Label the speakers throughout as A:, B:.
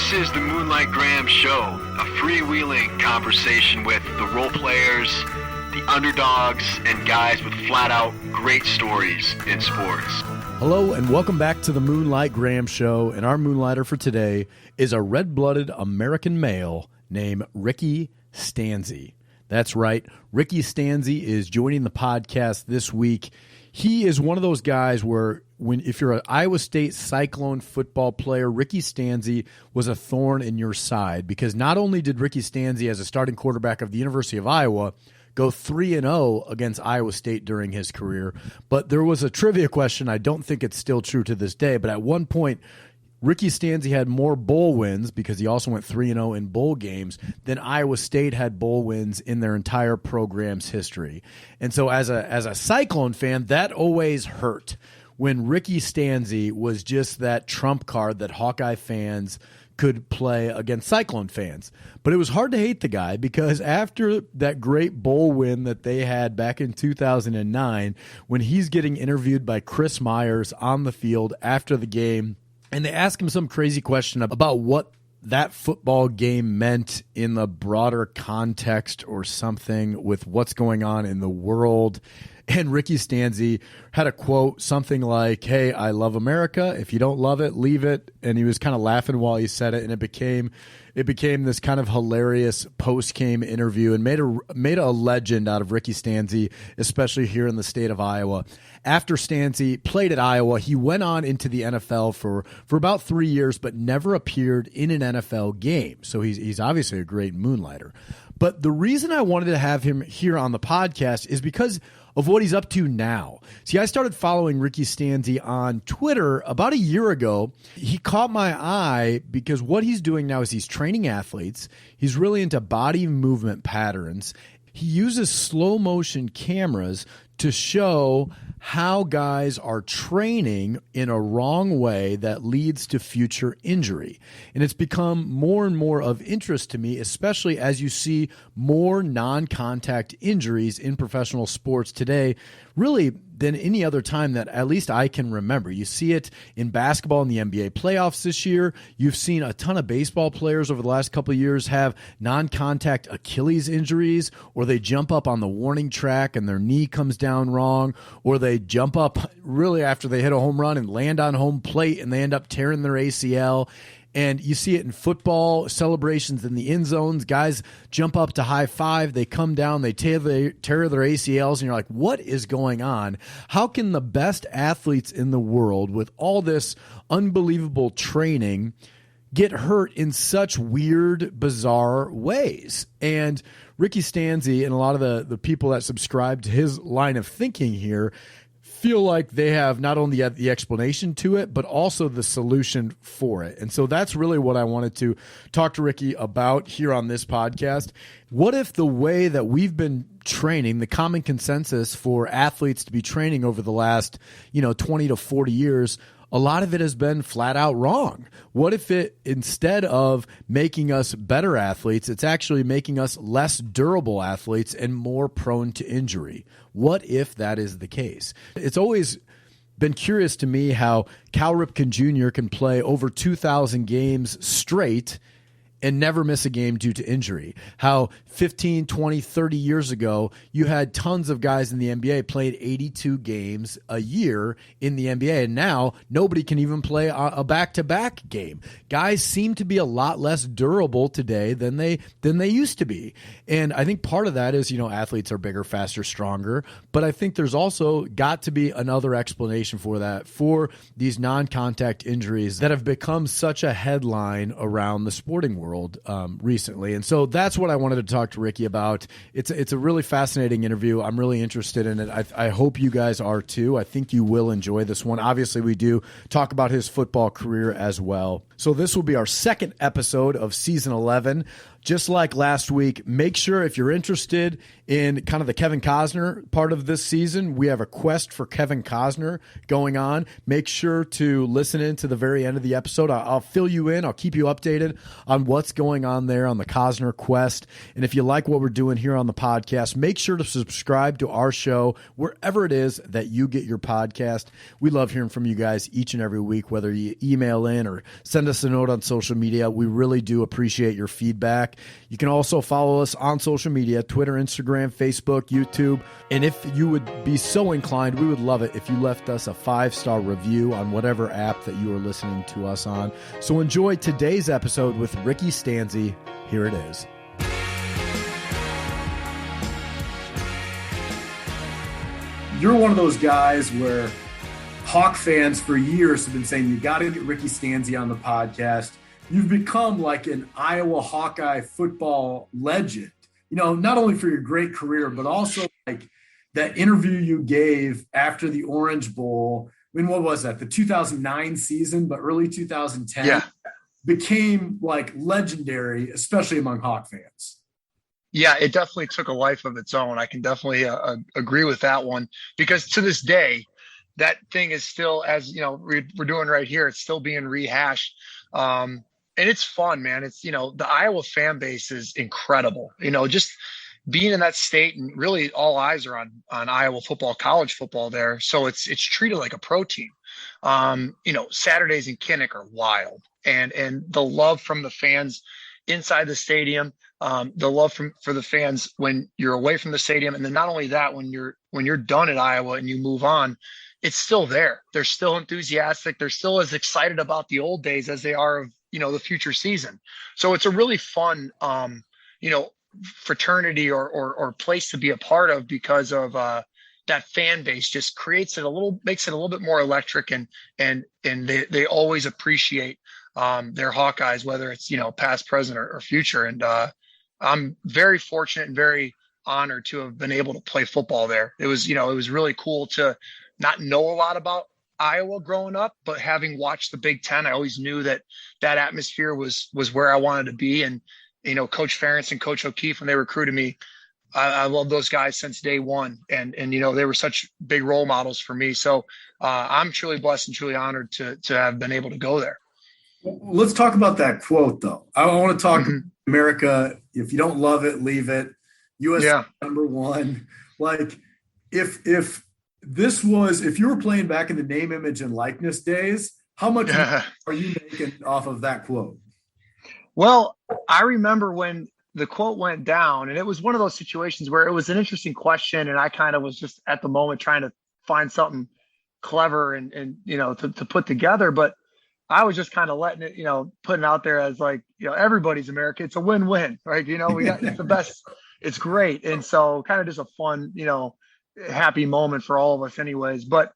A: This is the Moonlight Graham Show, a freewheeling conversation with the role players, the underdogs, and guys with flat-out great stories in sports.
B: Hello and welcome back to the Moonlight Graham Show, and our moonlighter for today is a red-blooded American male named Ricky Stanzi. That's right, Ricky Stanzi is joining the podcast this week. He is one of those guys where if you're an Iowa State Cyclone football player, Ricky Stanzi was a thorn in your side, because not only did Ricky Stanzi, as a starting quarterback of the University of Iowa, go 3-0 against Iowa State during his career, but there was a trivia question. I don't think it's still true to this day, but at one point, Ricky Stanzi had more bowl wins, because he also went 3-0 in bowl games, than Iowa State had bowl wins in their entire program's history. And so as a Cyclone fan, that always hurt when Ricky Stanzi was just that trump card that Hawkeye fans could play against Cyclone fans. But it was hard to hate the guy, because after that great bowl win that they had back in 2009, when he's getting interviewed by Chris Myers on the field after the game, and they ask him some crazy question about what that football game meant in the broader context or something with what's going on in the world. And Ricky Stanzi had a quote, something like, "Hey, I love America. If you don't love it, leave it." And he was kind of laughing while he said it, and it became this kind of hilarious post-game interview, and made a legend out of Ricky Stanzi, especially here in the state of Iowa. After Stanzi played at Iowa, he went on into the NFL for about 3 years, but never appeared in an NFL game. So he's obviously a great moonlighter. But the reason I wanted to have him here on the podcast is because of what he's up to now. See, I started following Ricky Stanzi on Twitter about a year ago. He caught my eye because what he's doing now is he's training athletes. He's really into body movement patterns. He uses slow motion cameras to show how guys are training in a wrong way that leads to future injury. And it's become more and more of interest to me, especially as you see more non-contact injuries in professional sports today, really than any other time that at least I can remember. You see it in basketball in the NBA playoffs this year. You've seen a ton of baseball players over the last couple of years have non-contact Achilles injuries, or they jump up on the warning track and their knee comes down wrong, or they jump up really after they hit a home run and land on home plate and they end up tearing their ACL. And you see it in football celebrations in the end zones. Guys jump up to high five, they come down, they tear their ACLs, and you're like, what is going on? How can the best athletes in the world, with all this unbelievable training, get hurt in such weird, bizarre ways? And Ricky Stanzi and a lot of the people that subscribe to his line of thinking here feel like they have not only the explanation to it, but also the solution for it. And so that's really what I wanted to talk to Ricky about here on this podcast. What if the way that we've been training, the common consensus for athletes to be training over the last, 20 to 40 years, a lot of it has been flat out wrong? What if it, instead of making us better athletes, it's actually making us less durable athletes and more prone to injury? What if that is the case? It's always been curious to me how Cal Ripken Jr. can play over 2,000 games straight and never miss a game due to injury. How 15, 20, 30 years ago, you had tons of guys in the NBA played 82 games a year in the NBA, and now nobody can even play a back-to-back game. Guys seem to be a lot less durable today than they used to be. And I think part of that is, athletes are bigger, faster, stronger, but I think there's also got to be another explanation for that, for these non-contact injuries that have become such a headline around the sporting world recently. And so that's what I wanted to talk to Ricky about. It's a really fascinating interview. I'm really interested in it. I hope you guys are too. I think you will enjoy this one. Obviously, we do talk about his football career as well. So this will be our second episode of season 11. just like last week, make sure if you're interested in kind of the Kevin Costner part of this season, we have a quest for Kevin Costner going on. Make sure to listen in to the very end of the episode. I'll fill you in. I'll keep you updated on what's going on there on the Costner quest. And if you like what we're doing here on the podcast, make sure to subscribe to our show wherever it is that you get your podcast. We love hearing from you guys each and every week, whether you email in or send us a note on social media. We really do appreciate your feedback. You can also follow us on social media, Twitter, Instagram, Facebook, YouTube. And if you would be so inclined, we would love it if you left us a 5-star review on whatever app that you are listening to us on. So enjoy today's episode with Ricky Stanzi. Here it is. You're one of those guys where Hawk fans for years have been saying, you got to get Ricky Stanzi on the podcast. You've become like an Iowa Hawkeye football legend, not only for your great career, but also like that interview you gave after the Orange Bowl. I mean, what was that? The 2009 season, but early 2010 became like legendary, especially among Hawk fans.
C: Yeah, it definitely took a life of its own. I can definitely agree with that one, because to this day, that thing is still, as we're doing right here, it's still being rehashed. And it's fun, man. It's, the Iowa fan base is incredible. Just being in that state, and really all eyes are on Iowa football, college football there. So it's treated like a pro team. Saturdays in Kinnick are wild, and the love from the fans inside the stadium, the love for the fans when you're away from the stadium. And then not only that, when you're done at Iowa and you move on, it's still there. They're still enthusiastic. They're still as excited about the old days as they are of, the future season. So it's a really fun, fraternity or place to be a part of, because of that fan base just makes it a little bit more electric, and they always appreciate their Hawkeyes, whether it's, past, present, or future. And I'm very fortunate and very honored to have been able to play football there. It was really cool to not know a lot about Iowa growing up, but having watched the Big Ten, I always knew that atmosphere was where I wanted to be. And, Coach Ferentz and Coach O'Keefe, when they recruited me, I love those guys since day one. And they were such big role models for me. So I'm truly blessed and truly honored to have been able to go there.
B: Let's talk about that quote, though. I want to talk America. If you don't love it, leave it. US number one. Like if you were playing back in the name, image, and likeness days, how much are you making off of that quote?
C: Well, I remember when the quote went down, and it was one of those situations where it was an interesting question, and I kind of was just at the moment trying to find something clever and to put together. But I was just kind of letting it, putting out there as like, everybody's America. It's a win-win, right? We got it's the best. It's great. And so kind of just a fun, happy moment for all of us anyways. But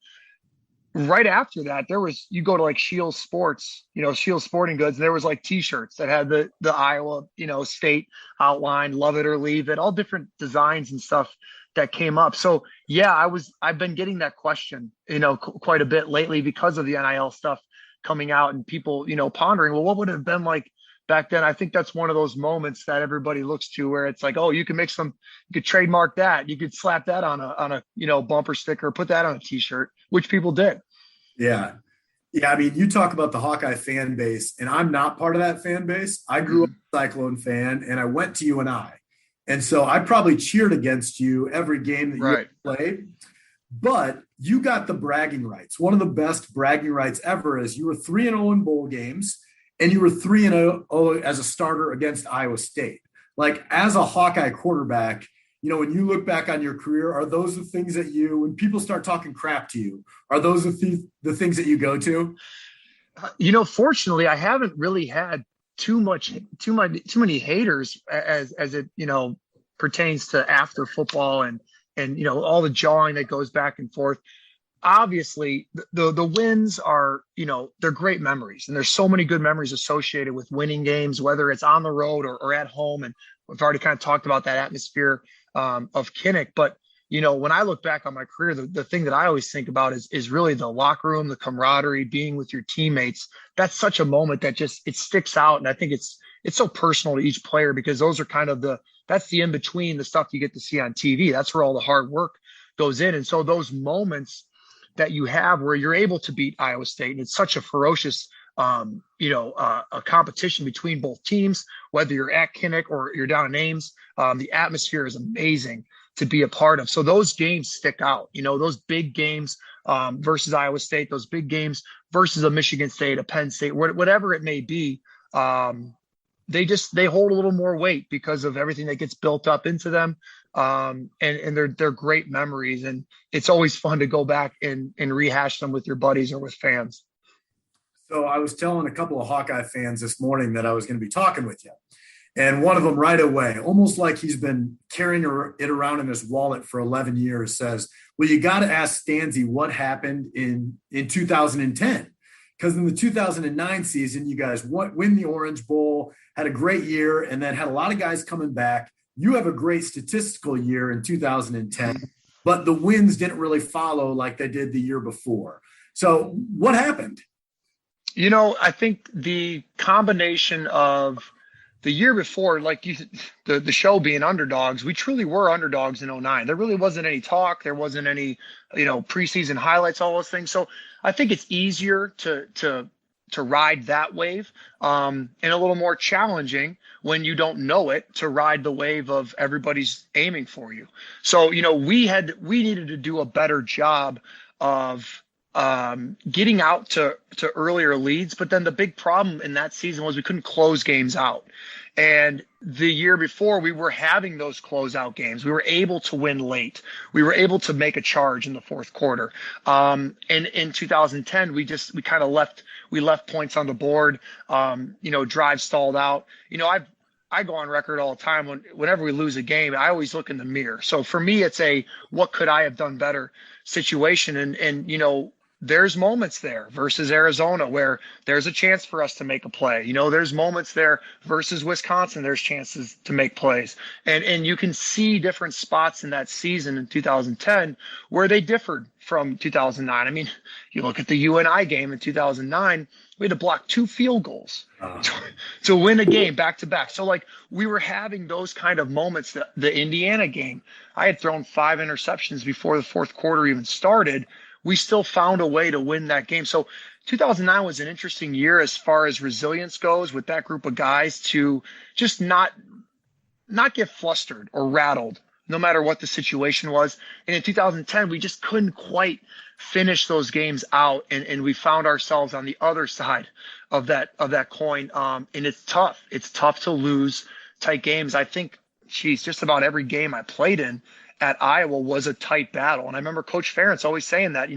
C: right after that, you go to like Shields Sports, Shields Sporting Goods, and there was like t-shirts that had the Iowa, state outline, love it or leave it, all different designs and stuff that came up. So yeah, I've been getting that question, quite a bit lately because of the NIL stuff coming out, and people, pondering, well, what would it have been like back then? I think that's one of those moments that everybody looks to where it's like, oh, you could trademark that. You could slap that on a bumper sticker, put that on a t-shirt, which people did.
B: Yeah. Yeah. I mean, you talk about the Hawkeye fan base, and I'm not part of that fan base. I grew up a Cyclone fan, and I went to UNI. And so I probably cheered against you every game that you played, but you got the bragging rights. One of the best bragging rights ever is you were 3-0 in bowl games, and you were 3-0 as a starter against Iowa State. Like, as a Hawkeye quarterback, when you look back on your career, are those the things that when people start talking crap to you, are those the things that you go to?
C: Fortunately, I haven't really had too many haters as it, pertains to after football and all the jawing that goes back and forth. Obviously the wins are, they're great memories, and there's so many good memories associated with winning games, whether it's on the road or at home. And we've already kind of talked about that atmosphere of Kinnick. But, when I look back on my career, the thing that I always think about is really the locker room, the camaraderie, being with your teammates. That's such a moment that it sticks out. And I think it's it's so personal to each player because those are kind of that's the in between, the stuff you get to see on TV. That's where all the hard work goes in. And so those moments that you have where you're able to beat Iowa State, and it's such a ferocious, a competition between both teams, whether you're at Kinnick or you're down in Ames, the atmosphere is amazing to be a part of. So those games stick out, those big games versus Iowa State, those big games versus a Michigan State, a Penn State, whatever it may be. They hold a little more weight because of everything that gets built up into them. And they're great memories, and it's always fun to go back and rehash them with your buddies or with fans.
D: So I was telling a couple of Hawkeye fans this morning that I was going to be talking with you. And one of them right away, almost like he's been carrying it around in his wallet for 11 years, says, well, you got to ask Stanzi what happened in 2010. Because in the 2009 season, you guys win the Orange Bowl, had a great year, and then had a lot of guys coming back. You have a great statistical year in 2010, but the wins didn't really follow like they did the year before. So what happened?
C: I think the combination of the year before, like the show being underdogs, we truly were underdogs in 2009. There really wasn't any talk. There wasn't any, preseason highlights, all those things. So I think it's easier to ride that wave, and a little more challenging when you don't know it to ride the wave of everybody's aiming for you. So, we needed to do a better job of getting out to earlier leads. But then the big problem in that season was we couldn't close games out. And the year before, we were having those closeout games. We were able to win late. We were able to make a charge in the fourth quarter. And in 2010, we kind of left points on the board. Drive stalled out. I go on record all the time whenever we lose a game, I always look in the mirror. So for me, it's a what could I have done better situation. And there's moments there versus Arizona where there's a chance for us to make a play. There's moments there versus Wisconsin. There's chances to make plays. And you can see different spots in that season in 2010 where they differed from 2009. I mean, you look at the UNI game in 2009, we had to block 2 field goals to win a game back to back. So we were having those kind of moments. The Indiana game, I had thrown 5 interceptions before the fourth quarter even started. We still found a way to win that game. So 2009 was an interesting year as far as resilience goes with that group of guys to just not get flustered or rattled no matter what the situation was. And in 2010, we just couldn't quite finish those games out. And we found ourselves on the other side of that coin. And it's tough. It's tough to lose tight games. I think, just about every game I played in at Iowa was a tight battle. And I remember Coach Ferentz always saying that,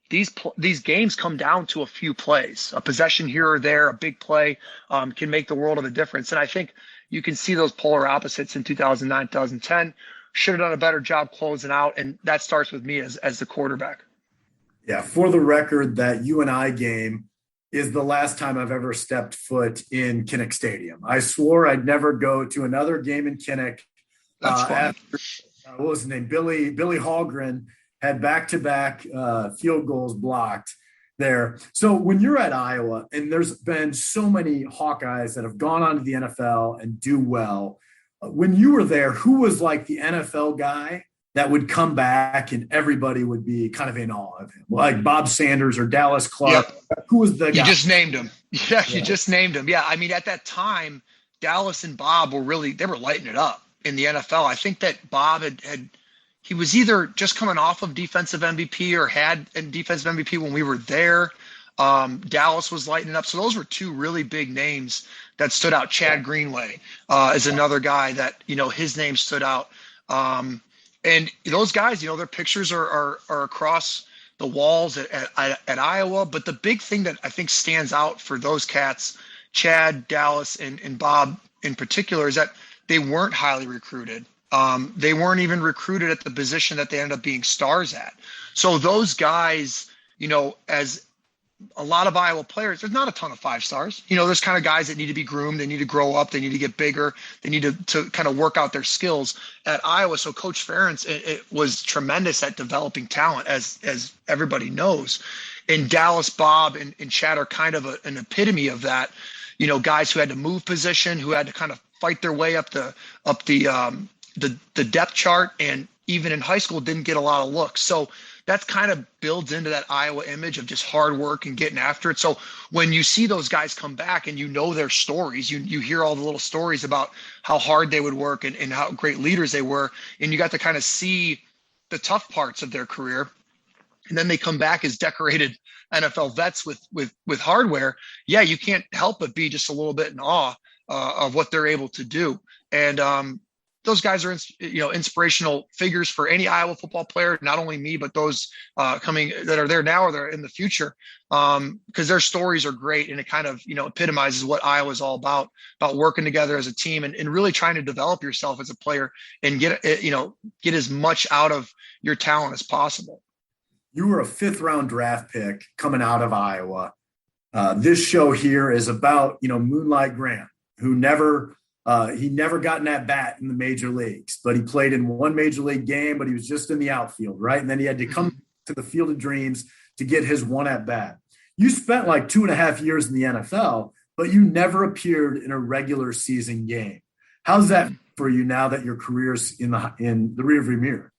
C: these games come down to a few plays. A possession here or there, a big play can make the world of a difference. And I think you can see those polar opposites in 2009, 2010. Should have done a better job closing out, and that starts with me as the quarterback.
D: Yeah, for the record, that UNI game is the last time I've ever stepped foot in Kinnick Stadium. I swore I'd never go to another game in Kinnick.
C: That's fun.
D: What was his name? Billy Hallgren had back-to-back field goals blocked there. So when you're at Iowa, and there's been so many Hawkeyes that have gone on to the NFL and do well, when you were there, who was like the NFL guy that would come back and everybody would be kind of in awe of him? Like Bob Sanders or Dallas Clark? Yep. Who was the guy?
C: You just named him. Yeah, you just named him. Yeah, I mean, at that time, Dallas and Bob were lighting it up in the NFL. I think that Bob he was either just coming off of defensive MVP or had a defensive MVP when we were there. Dallas was lighting it up. So those were 2 really big names that stood out. Chad Greenway is another guy that, his name stood out. And those guys, their pictures are across the walls at Iowa. But the big thing that I think stands out for those cats, Chad, Dallas, and Bob in particular, is that they weren't highly recruited. They weren't even recruited at the position that they ended up being stars at. So those guys, as a lot of Iowa players, there's not a ton of 5 stars. There's kind of guys that need to be groomed. They need to grow up. They need to get bigger. They need to kind of work out their skills at Iowa. So Coach Ferentz, it was tremendous at developing talent, as everybody knows. And Dallas, Bob, and Chad are kind of an epitome of that. guys who had to move position, who had to kind of fight their way up the depth chart, and even in high school didn't get a lot of looks. So that's kind of builds into that Iowa image of just hard work and getting after it. So when you see those guys come back and their stories, you hear all the little stories about how hard they would work and how great leaders they were, and you got to kind of see the tough parts of their career. And then they come back as decorated NFL vets with hardware. Yeah, you can't help but be just a little bit in awe of what they're able to do. And those guys are, inspirational figures for any Iowa football player, not only me, but those coming that are there now or they're in the future, because their stories are great. And it kind of, epitomizes what Iowa is all about working together as a team and really trying to develop yourself as a player and get as much out of your talent as possible.
D: You were a 5th round draft pick coming out of Iowa. This show here is about, Moonlight Graham, who never got in that bat in the major leagues, but he played in one major league game, but he was just in the outfield, right? And then he had to come to the Field of Dreams to get his one at bat. You spent like 2.5 years in the NFL, but you never appeared in a regular season game. How's that for you now that your career's in the rearview mirror?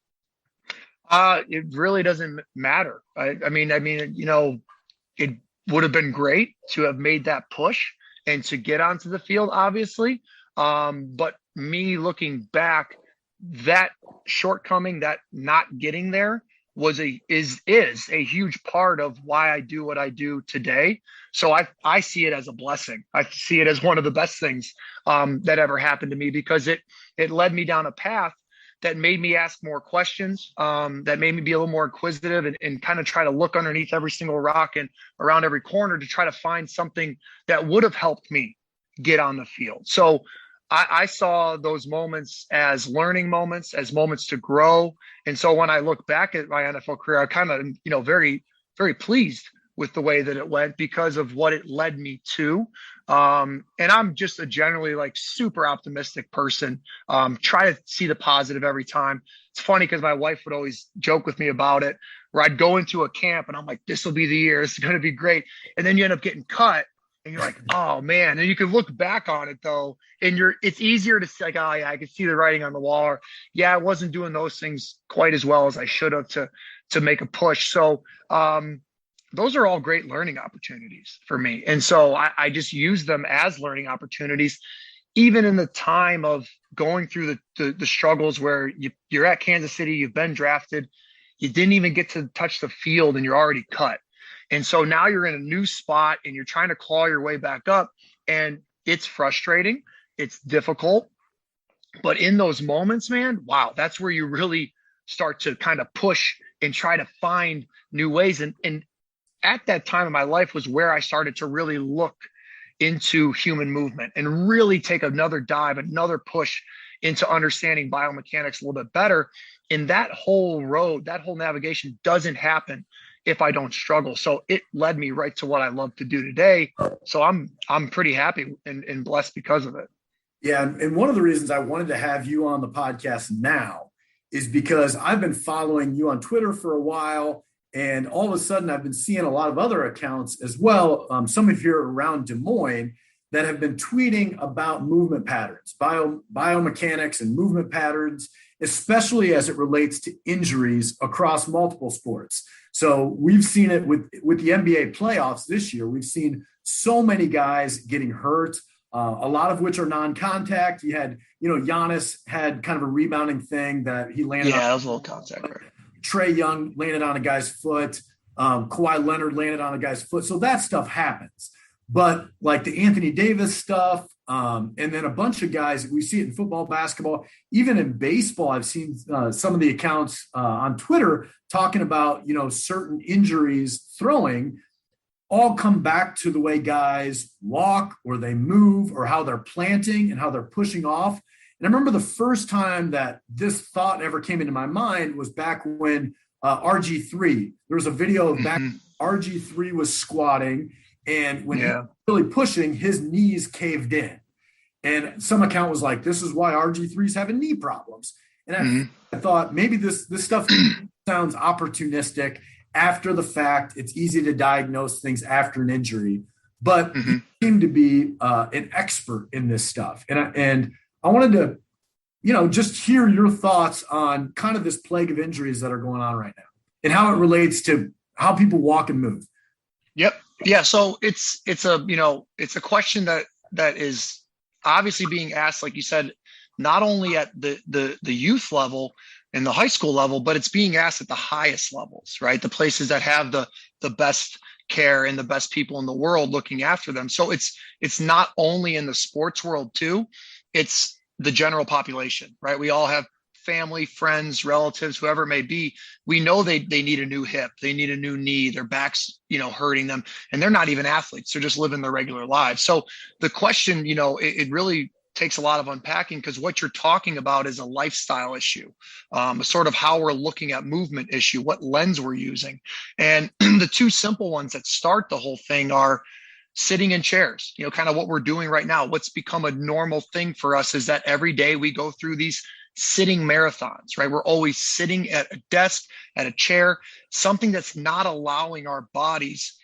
C: It really doesn't matter. I mean, it would have been great to have made that push and to get onto the field, obviously. But me looking back, that shortcoming, that not getting there is a huge part of why I do what I do today. So I see it as a blessing. I see it as one of the best things that ever happened to me, because it led me down a path that made me ask more questions, that made me be a little more inquisitive and kind of try to look underneath every single rock and around every corner to try to find something that would have helped me get on the field. So I saw those moments as learning moments, as moments to grow. And so when I look back at my NFL career, I kind of, very, very pleased with the way that it went because of what it led me to. And I'm just a generally super optimistic person. Try to see the positive every time. It's funny because my wife would always joke with me about it, where I'd go into a camp and I'm like, this will be the year. It's going to be great. And then you end up getting cut and you're like, oh man. And you can look back on it though. And it's easier to say, oh yeah, I can see the writing on the wall, or yeah, I wasn't doing those things quite as well as I should have to make a push. So, those are all great learning opportunities for me. And so I just use them as learning opportunities, even in the time of going through the struggles where you're at Kansas City, you've been drafted, you didn't even get to touch the field and you're already cut. And so now you're in a new spot and you're trying to claw your way back up, and it's frustrating. It's difficult. But in those moments, man, wow, that's where you really start to kind of push and try to find new ways. And at that time in my life was where I started to really look into human movement and really take another dive, another push into understanding biomechanics a little bit better. And that whole road, that whole navigation doesn't happen if I don't struggle. So it led me right to what I love to do today. So I'm pretty happy and blessed because of it.
D: Yeah. And one of the reasons I wanted to have you on the podcast now is because I've been following you on Twitter for a while. And all of a sudden, I've been seeing a lot of other accounts as well, some of you around Des Moines, that have been tweeting about movement patterns, biomechanics and movement patterns, especially as it relates to injuries across multiple sports. So we've seen it with the NBA playoffs this year. We've seen so many guys getting hurt, a lot of which are non-contact. You had, Giannis had kind of a rebounding thing that he landed on.
C: Yeah, that was a little contact, right?
D: Trae Young landed on a guy's foot. Kawhi Leonard landed on a guy's foot. So that stuff happens. But like the Anthony Davis stuff, and then a bunch of guys, we see it in football, basketball, even in baseball. I've seen some of the accounts on Twitter talking about, certain injuries throwing all come back to the way guys walk or they move or how they're planting and how they're pushing off. And I remember the first time that this thought ever came into my mind was back when RG3, there was a video of back RG3 was squatting, and when he was really pushing, his knees caved in. And some account was like, this is why RG3's having knee problems. And I thought maybe this stuff sounds opportunistic after the fact. It's easy to diagnose things after an injury. But seem to be an expert in this stuff. And I wanted to, just hear your thoughts on kind of this plague of injuries that are going on right now and how it relates to how people walk and move.
C: Yep. Yeah. So it's a question that is obviously being asked, like you said, not only at the youth level and the high school level, but it's being asked at the highest levels, right? The places that have the best care and the best people in the world looking after them. So it's not only in the sports world too, it's the general population, right? We all have family, friends, relatives, whoever it may be. We know they need a new hip, they need a new knee, their back's, hurting them, and they're not even athletes. They're just living their regular lives. So the question, it really takes a lot of unpacking, because what you're talking about is a lifestyle issue, sort of how we're looking at movement issue, what lens we're using. And the two simple ones that start the whole thing are sitting in chairs, kind of what we're doing right now. What's become a normal thing for us is that every day we go through these sitting marathons, right? We're always sitting at a desk, at a chair, something that's not allowing our bodies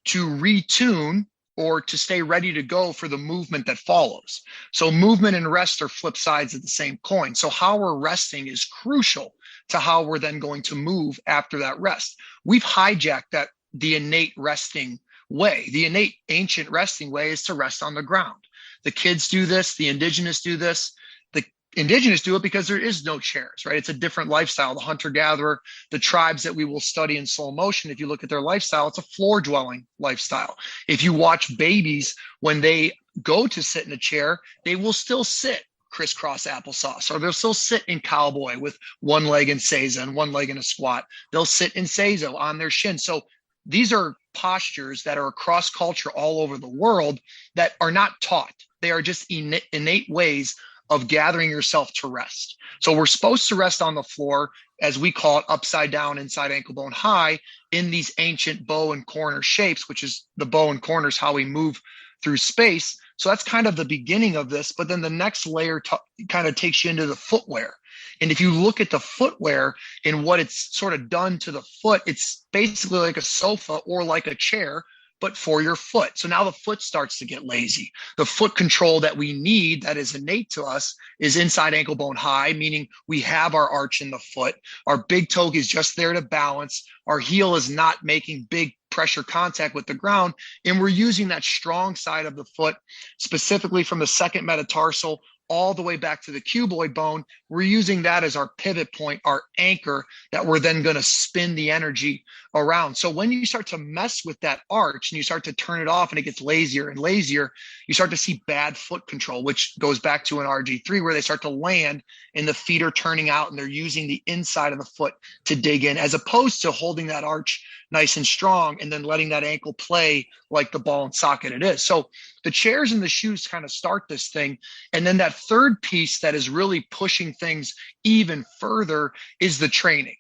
C: to retune or to stay ready to go for the movement that follows. So movement and rest are flip sides of the same coin. So how we're resting is crucial to how we're then going to move after that rest. We've hijacked the innate resting way. The innate ancient resting way is to rest on the ground. The kids do this, the indigenous do this. The indigenous do it because there is no chairs, right? It's a different lifestyle. The hunter-gatherer, the tribes that we will study in slow motion, if you look at their lifestyle, it's a floor-dwelling lifestyle. If you watch babies, when they go to sit in a chair, they will still sit crisscross applesauce, or they'll still sit in cowboy with one leg in seiza and one leg in a squat. They'll sit in seiza on their shin. So these are postures that are across culture all over the world that are not taught. They are just innate ways of gathering yourself to rest. So we're supposed to rest on the floor, as we call it, upside down, inside ankle bone high, in these ancient bow and corner shapes, which is the bow and corners, how we move through space. So that's kind of the beginning of this. But then the next layer kind of takes you into the footwear. And if you look at the footwear and what it's sort of done to the foot, it's basically like a sofa or like a chair, but for your foot. So now the foot starts to get lazy. The foot control that we need, that is innate to us, is inside ankle bone high, meaning we have our arch in the foot. Our big toe is just there to balance. Our heel is not making big pressure contact with the ground. And we're using that strong side of the foot, specifically from the second metatarsal all the way back to the cuboid bone. We're using that as our pivot point, our anchor, that we're then going to spin the energy around. So when you start to mess with that arch and you start to turn it off and it gets lazier and lazier, you start to see bad foot control, which goes back to an RG3, where they start to land and the feet are turning out and they're using the inside of the foot to dig in, as opposed to holding that arch nice and strong and then letting that ankle play like the ball and socket it is. So the chairs and the shoes kind of start this thing. And then that third piece that is really pushing things even further is the training.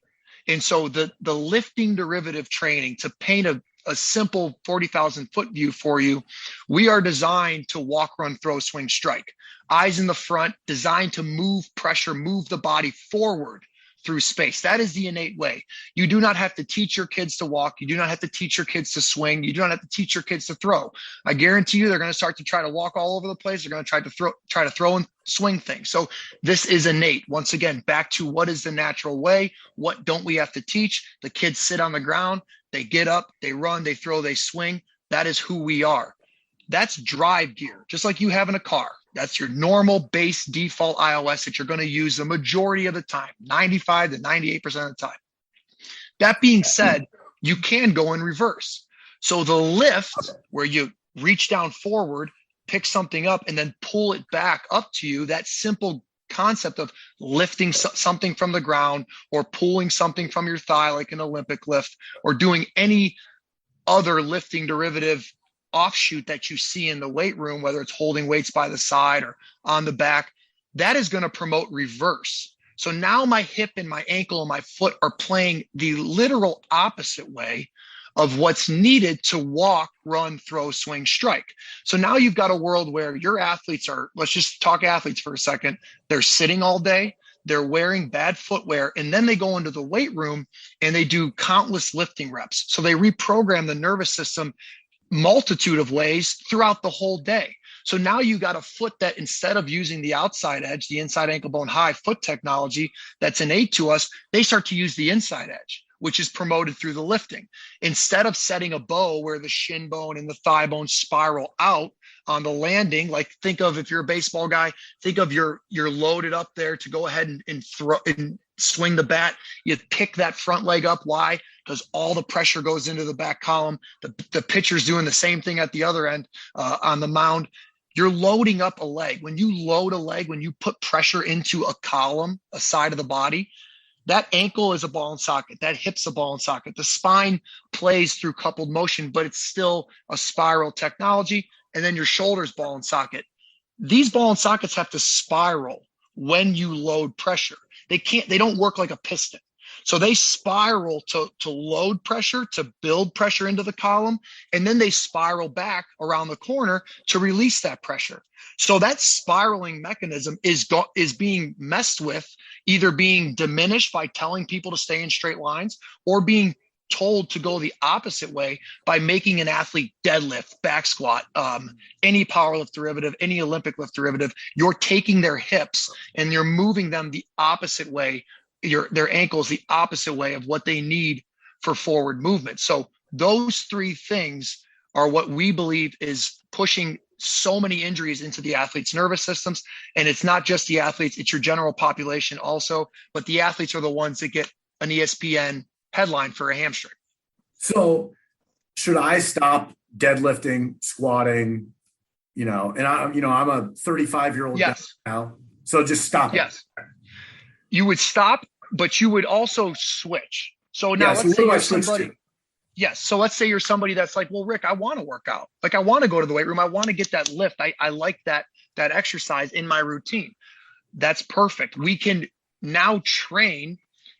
C: And so the lifting derivative training, to paint a simple 40,000 foot view for you, we are designed to walk, run, throw, swing, strike. Eyes in the front, designed to move pressure, move the body forward through space. That is the innate way. You do not have to teach your kids to walk. You do not have to teach your kids to swing. You do not have to teach your kids to throw. I guarantee you they're going to start to try to walk all over the place. They're going to try to throw and swing things. So this is innate. Once again, back to what is the natural way? What don't we have to teach? The kids sit on the ground. They get up, they run, they throw, they swing. That is who we are. That's drive gear, just like you have in a car. That's your normal base default iOS that you're going to use the majority of the time, 95 to 98% of the time. That being said, you can go in reverse. So the lift, where you reach down forward, pick something up, and then pull it back up to you, that simple concept of lifting something from the ground or pulling something from your thigh, like an Olympic lift, or doing any other lifting derivative offshoot that you see in the weight room, whether it's holding weights by the side or on the back, that is going to promote reverse. So now my hip and my ankle and my foot are playing the literal opposite way of what's needed to walk, run, throw, swing, strike. So now you've got a world where your athletes are, let's just talk athletes for a second. They're sitting all day. They're wearing bad footwear, and then they go into the weight room and they do countless lifting reps. So they reprogram the nervous system multitude of ways throughout the whole day. So now you got a foot that, instead of using the outside edge, the inside ankle bone high foot technology that's innate to us, they start to use the inside edge, which is promoted through the lifting. Instead of setting a bow where the shin bone and the thigh bone spiral out on the landing, like think of, if you're a baseball guy, think of you're loaded up there to go ahead and throw and swing the bat. You pick that front leg up. Why? Because all the pressure goes into the back column. The pitcher's doing the same thing at the other end on the mound. You're loading up a leg. When you load a leg, when you put pressure into a column, a side of the body, that ankle is a ball and socket. That hip's a ball and socket. The spine plays through coupled motion, but it's still a spiral technology. And then your shoulder's ball and socket. These ball and sockets have to spiral when you load pressure. They don't work like a piston. So they spiral to load pressure, to build pressure into the column, and then they spiral back around the corner to release that pressure. So that spiraling mechanism is being messed with, either being diminished by telling people to stay in straight lines, or being told to go the opposite way by making an athlete deadlift, back squat, any power lift derivative, any Olympic lift derivative. You're taking their hips and you're moving them the opposite way, their ankles the opposite way of what they need for forward movement. So those three things are what we believe is pushing so many injuries into the athletes' nervous systems. And it's not just the athletes, it's your general population also, but the athletes are the ones that get an ESPN headline for a hamstring.
D: So should I stop deadlifting, squatting, and I'm a 35-year-old
C: yes.
D: guy now. So just stop.
C: Yes. You would stop, but you would also switch. So now let's say you're somebody. Yes. So let's say you're somebody that's like, well, Rick, I want to work out. Like, I want to go to the weight room. I want to get that lift. I like that exercise in my routine. That's perfect. We can now train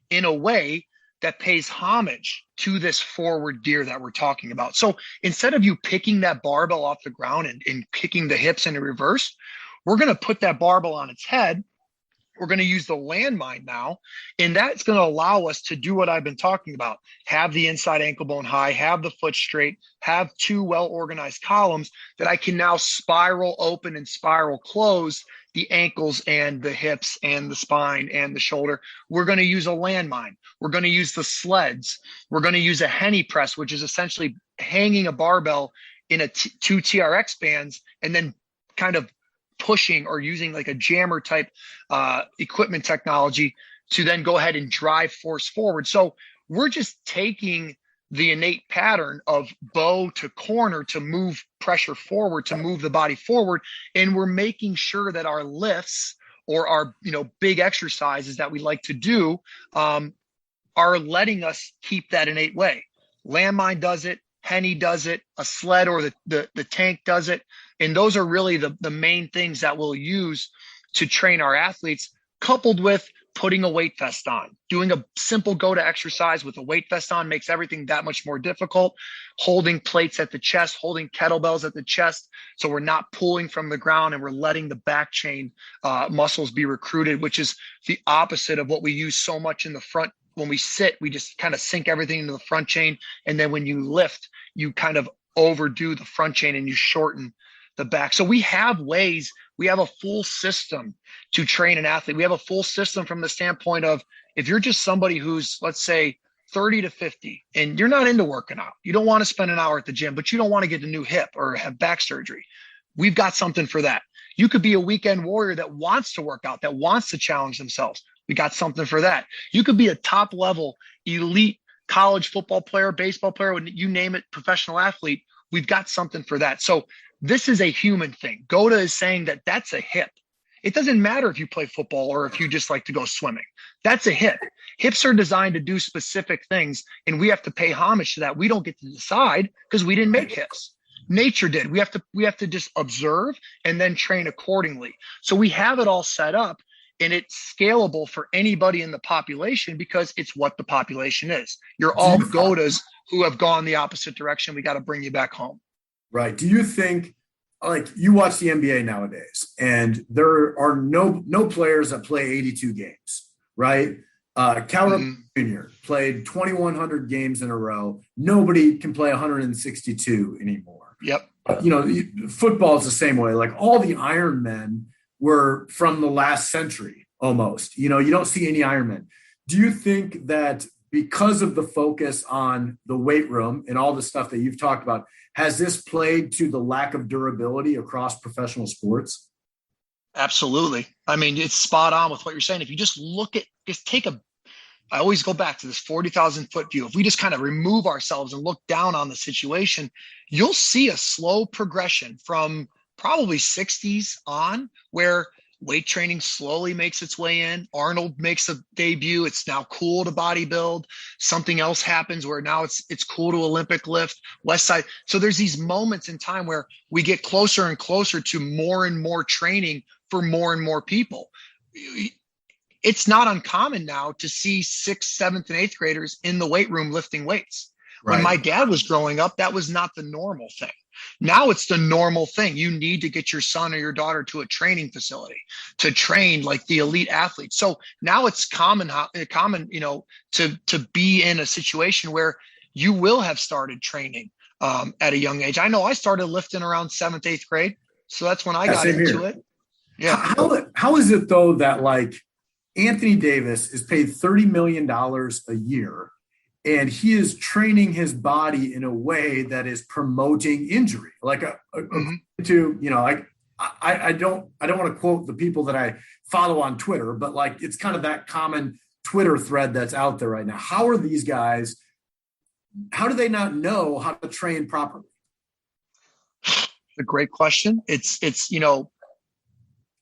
C: in a way that pays homage to this forward gear that we're talking about. So instead of you picking that barbell off the ground and kicking the hips into reverse, we're going to put that barbell on its head. We're going to use the landmine now, and that's going to allow us to do what I've been talking about. Have the inside ankle bone high, have the foot straight, have two well-organized columns that I can now spiral open and spiral close the ankles and the hips and the spine and the shoulder. We're going to use a landmine. We're going to use the sleds. We're going to use a Henny press, which is essentially hanging a barbell in two TRX bands and then kind of pushing or using like a jammer type equipment technology to then go ahead and drive force forward. So we're just taking the innate pattern of bow to corner to move pressure forward, to move the body forward. And we're making sure that our lifts or our, big exercises that we like to do are letting us keep that innate way. Landmine does it. Henny does it, a sled or the tank does it. And those are really the main things that we'll use to train our athletes, coupled with putting a weight vest on. Doing a simple go-to exercise with a weight vest on makes everything that much more difficult. Holding plates at the chest, holding kettlebells at the chest, so we're not pulling from the ground and we're letting the back chain muscles be recruited, which is the opposite of what we use so much in the front. When we sit, we just kind of sink everything into the front chain. And then when you lift, you kind of overdo the front chain and you shorten the back. So we have ways, we have a full system to train an athlete. We have a full system from the standpoint of, if you're just somebody who's, let's say, 30 to 50, and you're not into working out, you don't want to spend an hour at the gym, but you don't want to get a new hip or have back surgery. We've got something for that. You could be a weekend warrior that wants to work out, that wants to challenge themselves. We got something for that. You could be a top level elite college football player, baseball player, you name it, professional athlete. We've got something for that. So this is a human thing. Goda is saying that that's a hip. It doesn't matter if you play football or if you just like to go swimming. That's a hip. Hips are designed to do specific things, and we have to pay homage to that. We don't get to decide because we didn't make hips. Nature did. We have to just observe and then train accordingly. So we have it all set up. And it's scalable for anybody in the population because it's what the population is. You're all Godas who have gone the opposite direction. We got to bring you back home.
D: Right. Do you think, like, you watch the NBA nowadays, and there are no players that play 82 games, right? Cal Jr. played 2,100 games in a row. Nobody can play 162 anymore.
C: Yep.
D: Football is the same way. Like all the Iron Men were from the last century almost. You don't see any Iron Men. Do you think that because of the focus on the weight room and all the stuff that you've talked about, has this played to the lack of durability across professional sports?
C: Absolutely. I mean, it's spot on with what you're saying. If you just I always go back to this 40,000 foot view. If we just kind of remove ourselves and look down on the situation, you'll see a slow progression from probably 60s on, where weight training slowly makes its way in. Arnold makes a debut. It's now cool to bodybuild. Something else happens where now it's cool to Olympic lift. West Side. So there's these moments in time where we get closer and closer to more and more training for more and more people. It's not uncommon now to see 6th, 7th, and 8th graders in the weight room lifting weights. Right. When my dad was growing up, that was not the normal thing. Now it's the normal thing. You need to get your son or your daughter to a training facility to train like the elite athletes. So now it's common, to be in a situation where you will have started training at a young age. I know I started lifting around 7th, 8th grade. So that's when I got into it. Yeah.
D: How is it though that like Anthony Davis is paid $30 million a year and he is training his body in a way that is promoting injury? Like I don't want to quote the people that I follow on Twitter, but like it's kind of that common Twitter thread that's out there right now. How are these guys? How do they not know how to train properly?
C: A great question.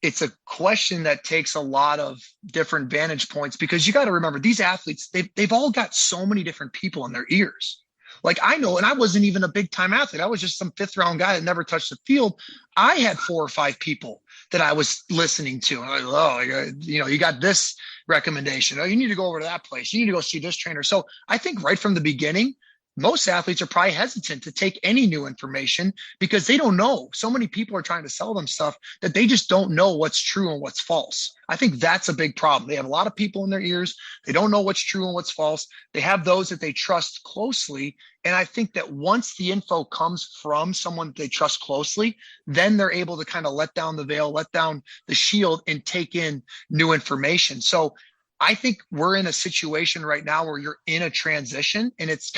C: It's a question that takes a lot of different vantage points, because you got to remember these athletes, they've all got so many different people in their ears. Like I know, and I wasn't even a big time athlete. I was just some 5th round guy that never touched the field. I had 4 or 5 people that I was listening to. And you got this recommendation. Oh, you need to go over to that place. You need to go see this trainer. So I think right from the beginning, most athletes are probably hesitant to take any new information because they don't know. So many people are trying to sell them stuff that they just don't know what's true and what's false. I think that's a big problem. They have a lot of people in their ears. They don't know what's true and what's false. They have those that they trust closely. And I think that once the info comes from someone they trust closely, then they're able to kind of let down the veil, let down the shield, and take in new information. So I think we're in a situation right now where you're in a transition, and it's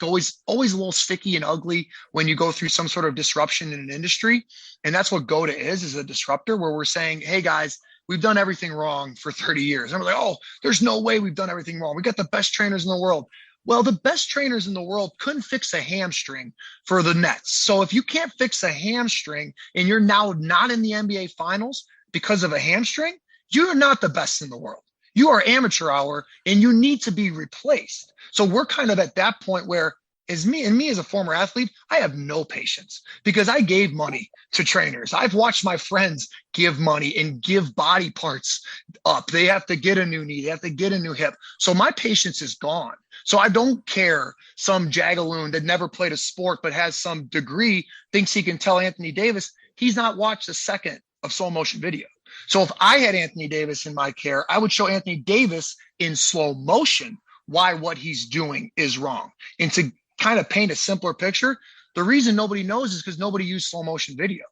C: always a little sticky and ugly when you go through some sort of disruption in an industry. And that's what GOATA is a disruptor, where we're saying, hey guys, we've done everything wrong for 30 years. And we're like, oh, there's no way we've done everything wrong. We got the best trainers in the world. Well, the best trainers in the world couldn't fix a hamstring for the Nets. So if you can't fix a hamstring and you're now not in the NBA finals because of a hamstring, you're not the best in the world. You are amateur hour and you need to be replaced. So we're kind of at that point where as a former athlete, I have no patience because I gave money to trainers. I've watched my friends give money and give body parts up. They have to get a new knee. They have to get a new hip. So my patience is gone. So I don't care some jagaloon that never played a sport but has some degree thinks he can tell Anthony Davis he's not watched a second of slow motion video. So if I had Anthony Davis in my care, I would show Anthony Davis in slow motion why what he's doing is wrong. And to kind of paint a simpler picture, the reason nobody knows is because nobody used slow motion video.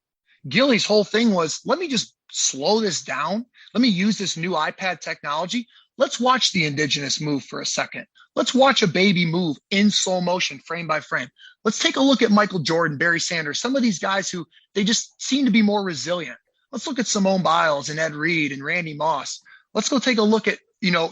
C: Gilly's whole thing was, let me just slow this down. Let me use this new iPad technology. Let's watch the indigenous move for a second. Let's watch a baby move in slow motion, frame by frame. Let's take a look at Michael Jordan, Barry Sanders, some of these guys who they just seem to be more resilient. Let's look at Simone Biles and Ed Reed and Randy Moss. Let's go take a look at,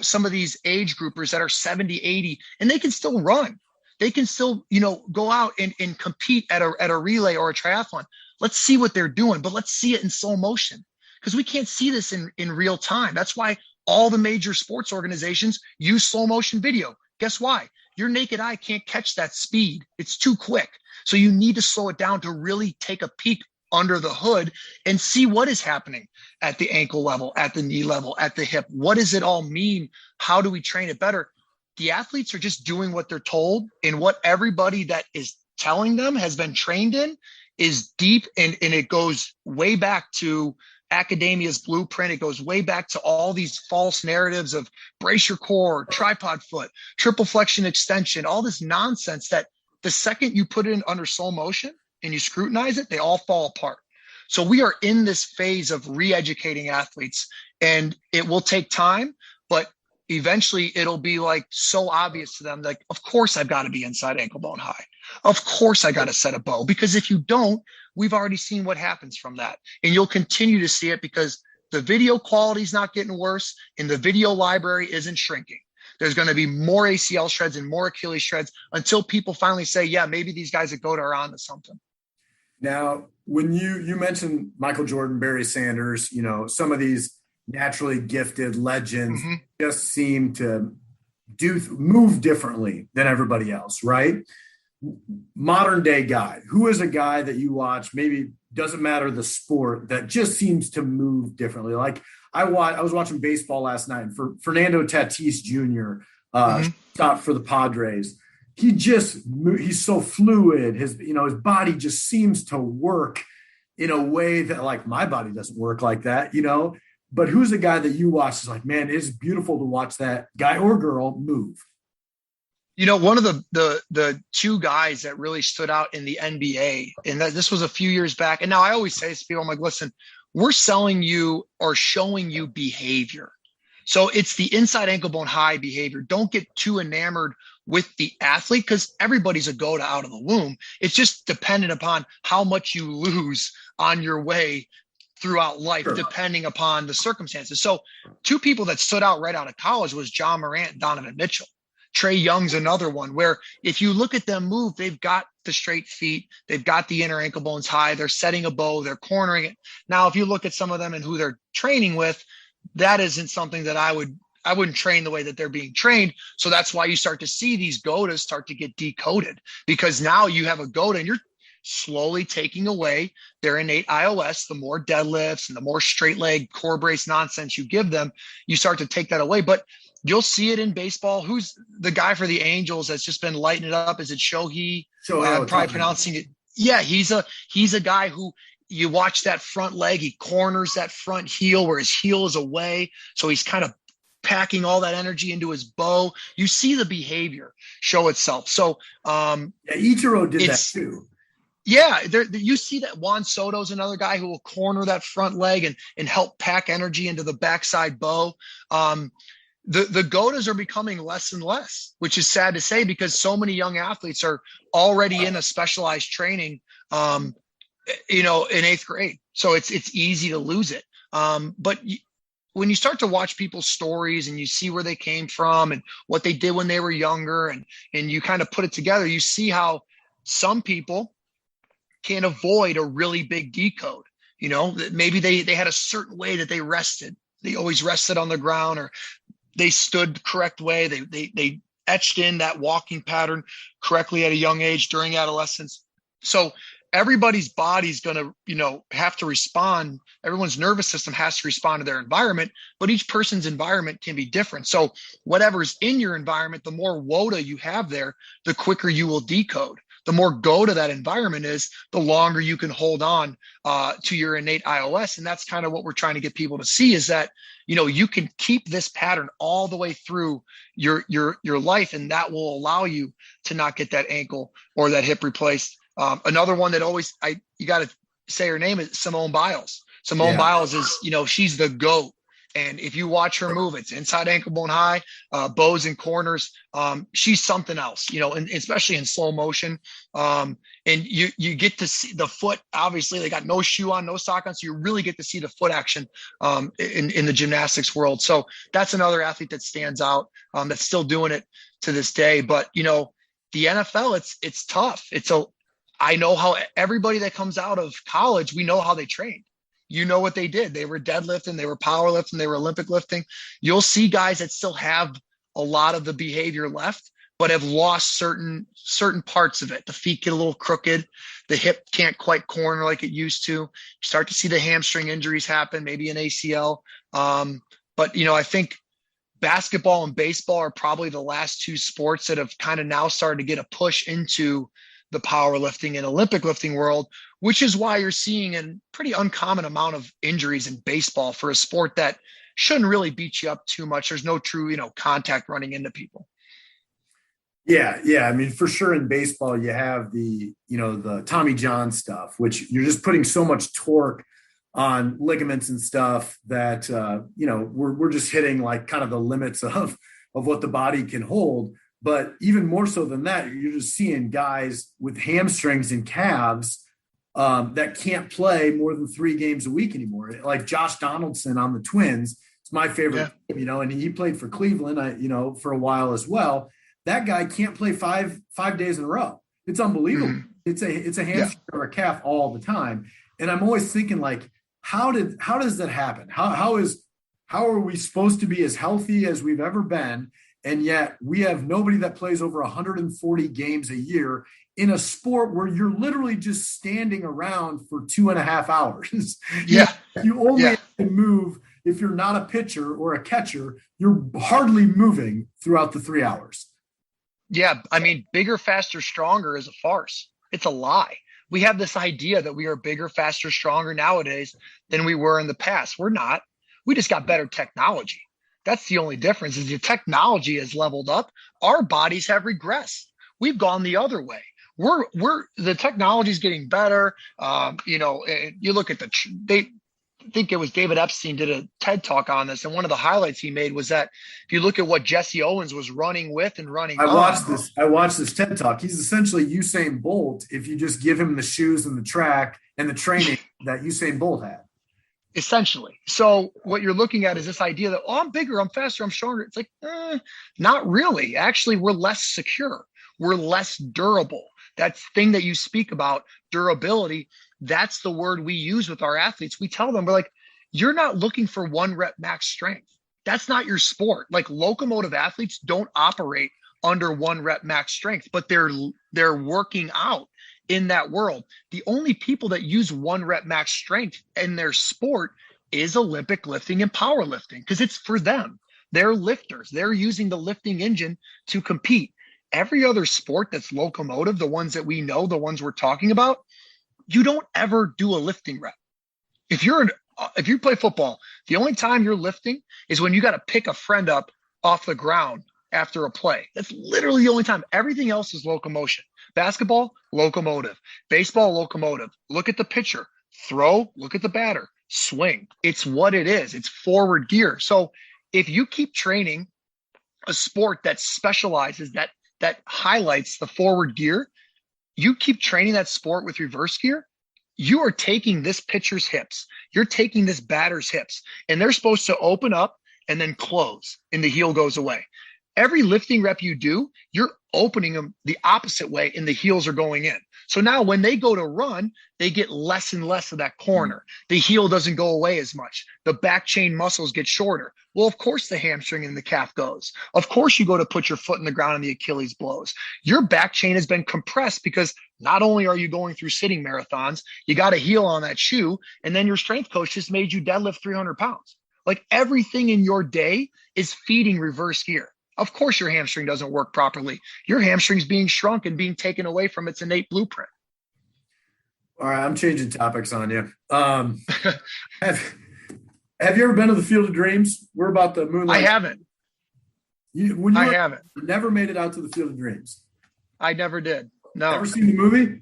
C: some of these age groupers that are 70, 80, and they can still run. They can still, go out and compete at a relay or a triathlon. Let's see what they're doing, but let's see it in slow motion because we can't see this in real time. That's why all the major sports organizations use slow motion video. Guess why? Your naked eye can't catch that speed. It's too quick. So you need to slow it down to really take a peek under the hood and see what is happening at the ankle level, at the knee level, at the hip. What does it all mean? How do we train it better? The athletes are just doing what they're told, and what everybody that is telling them has been trained in is deep. And it goes way back to academia's blueprint. It goes way back to all these false narratives of brace your core, tripod foot, triple flexion extension, all this nonsense that the second you put it in under slow motion and you scrutinize it, they all fall apart. So we are in this phase of re-educating athletes, and it will take time, but eventually it'll be like so obvious to them, like, of course I've got to be inside ankle bone high. Of course I got to set a bow, because if you don't, we've already seen what happens from that. And you'll continue to see it because the video quality is not getting worse and the video library isn't shrinking. There's going to be more ACL shreds and more Achilles shreds until people finally say, yeah, maybe these guys at GOAT are on to something.
D: Now, when you mentioned Michael Jordan, Barry Sanders, some of these naturally gifted legends just seem to move differently than everybody else, right? Modern day guy, who is a guy that you watch, maybe doesn't matter the sport, that just seems to move differently? Like I was watching baseball last night, and for Fernando Tatis Jr. Stopped for the Padres. He's so fluid. His body just seems to work in a way that, like, my body doesn't work like that, But who's a guy that you watch is like, man, it's beautiful to watch that guy or girl move?
C: One of the two guys that really stood out in the NBA, and this was a few years back. And now I always say this to people, I'm like, listen, we're selling you or showing you behavior. So it's the inside ankle bone high behavior. Don't get too enamored with the athlete, because everybody's a GOAT out of the womb. It's just dependent upon how much you lose on your way throughout life, depending upon the circumstances. So two people that stood out right out of college was John Morant and Donovan Mitchell. Trae Young's another one where if you look at them move, they've got the straight feet, they've got the inner ankle bones high, they're setting a bow, they're cornering it. Now, if you look at some of them and who they're training with, that isn't something that I wouldn't train the way that they're being trained. So that's why you start to see these GOATs start to get decoded, because now you have a GOAT and you're slowly taking away their innate iOS. The more deadlifts and the more straight leg core brace nonsense you give them, you start to take that away. But you'll see it in baseball. Who's the guy for the Angels that's just been lighting it up? Is it Shohei? I'm probably pronouncing it. Yeah, he's a guy who you watch that front leg, he corners that front heel where his heel is away. So he's kind of packing all that energy into his bow. You see the behavior show itself. So
D: Ichiro did that too.
C: Yeah, you see that Juan Soto's another guy who will corner that front leg and help pack energy into the backside bow. The GOATs are becoming less and less, which is sad to say, because so many young athletes are already in a specialized training, in 8th grade. So it's easy to lose it. But when you start to watch people's stories and you see where they came from and what they did when they were younger, and you kind of put it together, you see how some people can avoid a really big decode. Maybe they had a certain way that they rested. They always rested on the ground, or they stood the correct way. They etched in that walking pattern correctly at a young age during adolescence. So everybody's body's going to, have to respond. Everyone's nervous system has to respond to their environment, but each person's environment can be different. So whatever's in your environment, the more WOTA you have there, the quicker you will decode. The more GOAT that environment is, the longer you can hold on to your innate iOS. And that's kind of what we're trying to get people to see, is that, you can keep this pattern all the way through your life. And that will allow you to not get that ankle or that hip replaced. Another one that you got to say her name is Simone Biles. Simone Biles is, she's the GOAT. And if you watch her move, it's inside ankle bone high, bows and corners. She's something else, and especially in slow motion. And you get to see the foot. Obviously, they got no shoe on, no sock on, so you really get to see the foot action in the gymnastics world. So that's another athlete that stands out, that's still doing it to this day. But the NFL, it's tough. I know how everybody that comes out of college, we know how they trained. You know what they did. They were deadlifting, they were powerlifting, they were Olympic lifting. You'll see guys that still have a lot of the behavior left, but have lost certain parts of it. The feet get a little crooked. The hip can't quite corner like it used to. You start to see the hamstring injuries happen, maybe an ACL. But I think basketball and baseball are probably the last two sports that have kind of now started to get a push into the powerlifting and Olympic lifting world, which is why you're seeing a pretty uncommon amount of injuries in baseball for a sport that shouldn't really beat you up too much. There's no true, contact running into people.
D: Yeah. I mean, for sure in baseball, you have the Tommy John stuff, which you're just putting so much torque on ligaments and stuff that, we're just hitting like kind of the limits of what the body can hold. But even more so than that, you're just seeing guys with hamstrings and calves that can't play more than 3 games a week anymore. Like Josh Donaldson on the Twins, it's my favorite, and he played for Cleveland, for a while as well. That guy can't play five days in a row. It's unbelievable. Mm-hmm. It's a hamstring or a calf all the time. And I'm always thinking, like, how does that happen? How are we supposed to be as healthy as we've ever been? And yet we have nobody that plays over 140 games a year in a sport where you're literally just standing around for 2.5 hours. You only have to move. If you're not a pitcher or a catcher, you're hardly moving throughout the 3 hours.
C: Yeah. I mean, bigger, faster, stronger is a farce. It's a lie. We have this idea that we are bigger, faster, stronger nowadays than we were in the past. We're not. We just got better technology. That's the only difference, is the technology has leveled up. Our bodies have regressed. We've gone the other way. The technology is getting better. You look at I think it was David Epstein did a TED talk on this. And one of the highlights he made was that if you look at what Jesse Owens was running with and running
D: I watched this TED talk. He's essentially Usain Bolt if you just give him the shoes and the track and the training that Usain Bolt had.
C: Essentially. So what you're looking at is this idea that, I'm bigger, I'm faster, I'm stronger. It's like, not really. Actually, we're less secure. We're less durable. That thing that you speak about, durability, that's the word we use with our athletes. We tell them, we're like, you're not looking for 1 rep max strength. That's not your sport. Like, locomotive athletes don't operate under 1 rep max strength, but they're working out in that world. The only people that use 1 rep max strength in their sport is Olympic lifting and powerlifting, because it's for them. They're lifters. They're using the lifting engine to compete. Every other sport that's locomotive, the ones that we know, the ones we're talking about, you don't ever do a lifting rep. If you play football, the only time you're lifting is when you got to pick a friend up off the ground after a play. That's literally the only time. Everything else is locomotion. Basketball, locomotive. Baseball, locomotive. Look at the pitcher. Throw, look at the batter. Swing. It's what it is. It's forward gear. So if you keep training a sport that specializes, that highlights the forward gear, you keep training that sport with reverse gear, you are taking this pitcher's hips. You're taking this batter's hips, and they're supposed to open up and then close, and the heel goes away. Every lifting rep you do, you're opening them the opposite way, and the heels are going in. So now when they go to run, they get less and less of that corner. The heel doesn't go away as much. The back chain muscles get shorter. Well, of course, the hamstring and the calf goes. Of course, you go to put your foot in the ground and the Achilles blows. Your back chain has been compressed because not only are you going through sitting marathons, you got a heel on that shoe, and then your strength coach just made you deadlift 300 pounds. Like, everything in your day is feeding reverse gear. Of course, your hamstring doesn't work properly. Your hamstring's being shrunk and being taken away from its innate blueprint.
D: All right, I'm changing topics on you. Have you ever been to the Field of Dreams? We're about the moonlight.
C: I haven't. I haven't.
D: You never made it out to the Field of Dreams.
C: I never did. No.
D: Ever seen the movie?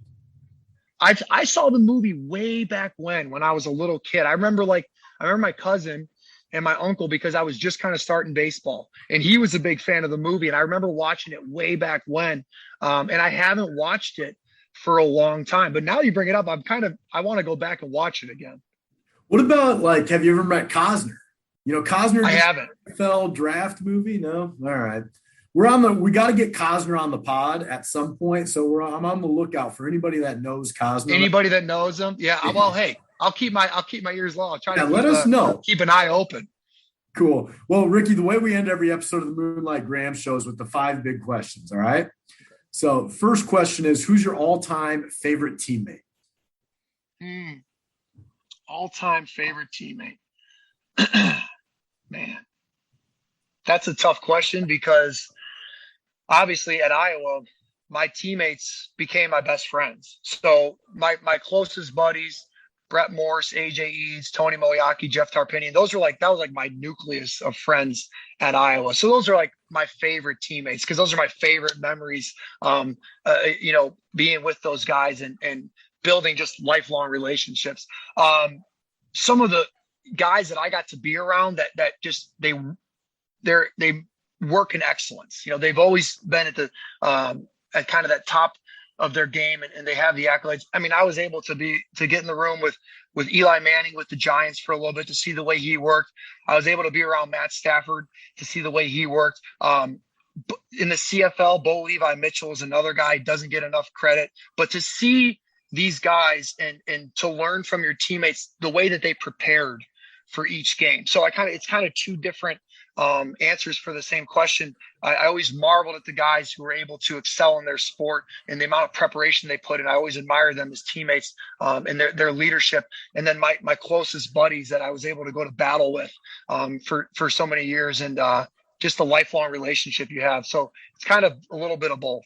C: I saw the movie way back when I was a little kid. I remember my cousin and my uncle, because I was just kind of starting baseball, and he was a big fan of the movie. And I remember watching it way back when, and I haven't watched it for a long time, but now you bring it up, I want to go back and watch it again.
D: What about, like, have you ever met Cosner? Cosner.
C: I haven't.
D: NFL draft movie? No. All right. We got to get Cosner on the pod at some point. So I'm on the lookout for anybody that knows Cosner.
C: Anybody that knows him. Yeah. Well, hey, I'll keep my ears long. I'll try to
D: let us know.
C: Keep an eye open.
D: Cool. Well, Ricky, the way we end every episode of the Moonlight Graham show is with the 5 big questions. All right. So first question is, who's your all-time favorite teammate?
C: All-time favorite teammate. Man, that's a tough question, because obviously at Iowa, my teammates became my best friends. So my closest buddies, Brett Morse, AJ Eads, Tony Moyaki, Jeff Tarpinian, that was like my nucleus of friends at Iowa. So those are like my favorite teammates because those are my favorite memories. Being with those guys and building just lifelong relationships. Some of the guys that I got to be around that just they work in excellence. They've always been at the at kind of that top of their game, and they have the accolades. I mean, I was able to get in the room with Eli Manning with the Giants for a little bit to see the way he worked. I was able to be around Matt Stafford to see the way he worked. In the CFL, Bo Levi Mitchell is another guy, doesn't get enough credit, but to see these guys and to learn from your teammates the way that they prepared for each game. So it's kind of two different answers for the same question. I always marveled at the guys who were able to excel in their sport and the amount of preparation they put in. I always admire them as teammates and their leadership. And then my closest buddies that I was able to go to battle with for so many years, and just the lifelong relationship you have. So it's kind of a little bit of both.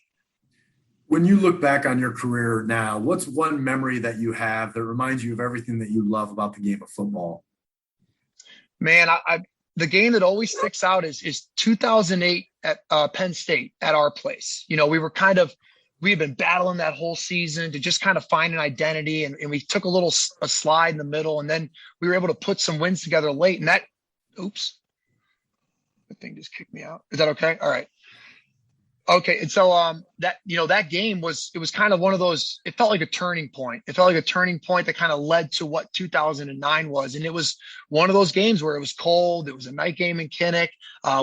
D: When you look back on your career now, what's one memory that you have that reminds you of everything that you love about the game of football?
C: Man, the game that always sticks out is 2008 at Penn State at our place. We had been battling that whole season to just kind of find an identity, and we took a slide in the middle, and then we were able to put some wins together late. And the thing just kicked me out. Is that okay? All right. Okay. And so that game was kind of one of those, it felt like a turning point. It felt like a turning point that kind of led to what 2009 was. And it was one of those games where it was cold. It was a night game in Kinnick.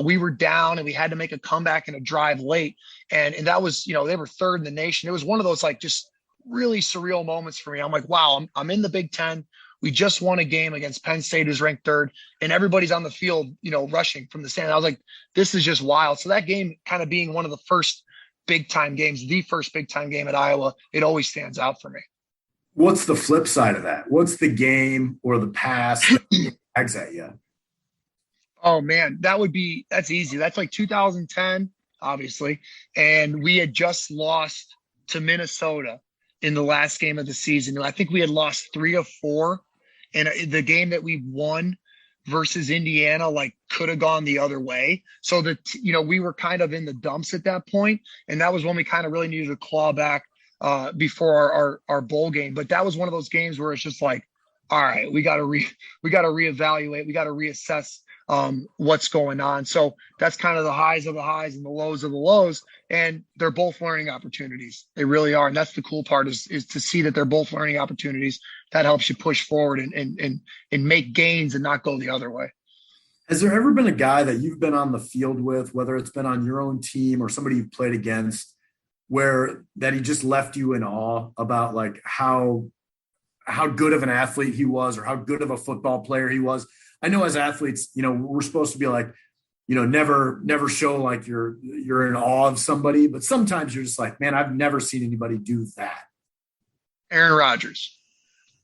C: We were down and we had to make a comeback and a drive late. And that was, they were third in the nation. It was one of those like just really surreal moments for me. I'm like, wow, I'm in the Big Ten. We just won a game against Penn State, who's ranked third, and everybody's on the field, rushing from the stand. I was like, this is just wild. So that game kind of being one of the first big-time games, the first big-time game at Iowa, it always stands out for me.
D: What's the flip side of that? What's the game or the pass that drags at you?
C: Oh, man, that's easy. That's like 2010, obviously, and we had just lost to Minnesota in the last game of the season. I think we had lost 3 of 4. And the game that we won versus Indiana, like, could have gone the other way. So we were kind of in the dumps at that point, and that was when we kind of really needed to claw back before our bowl game. But that was one of those games where it's just like, all right, we got to reevaluate, we got to reassess what's going on. So that's kind of the highs of the highs and the lows of the lows. And they're both learning opportunities. They really are. And that's the cool part is to see that they're both learning opportunities. That helps you push forward and make gains and not go the other way.
D: Has there ever been a guy that you've been on the field with, whether it's been on your own team or somebody you've played against, where that he just left you in awe about like how good of an athlete he was or how good of a football player he was? I know as athletes, we're supposed to be like, never show like you're in awe of somebody, but sometimes you're just like, man, I've never seen anybody do that.
C: Aaron Rodgers.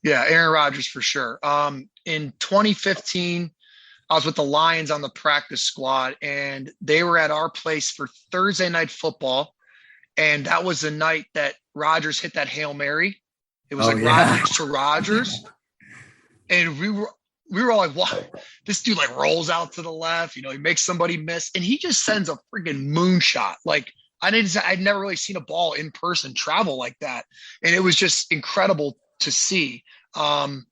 C: Yeah, Aaron Rodgers for sure. In 2015, I was with the Lions on the practice squad, and they were at our place for Thursday night football. And that was the night that Rodgers hit that Hail Mary. It was Rodgers to Rodgers. And we were all like, wow, this dude like rolls out to the left, he makes somebody miss, and he just sends a freaking moonshot. Like I'd never really seen a ball in person travel like that. And it was just incredible to see. And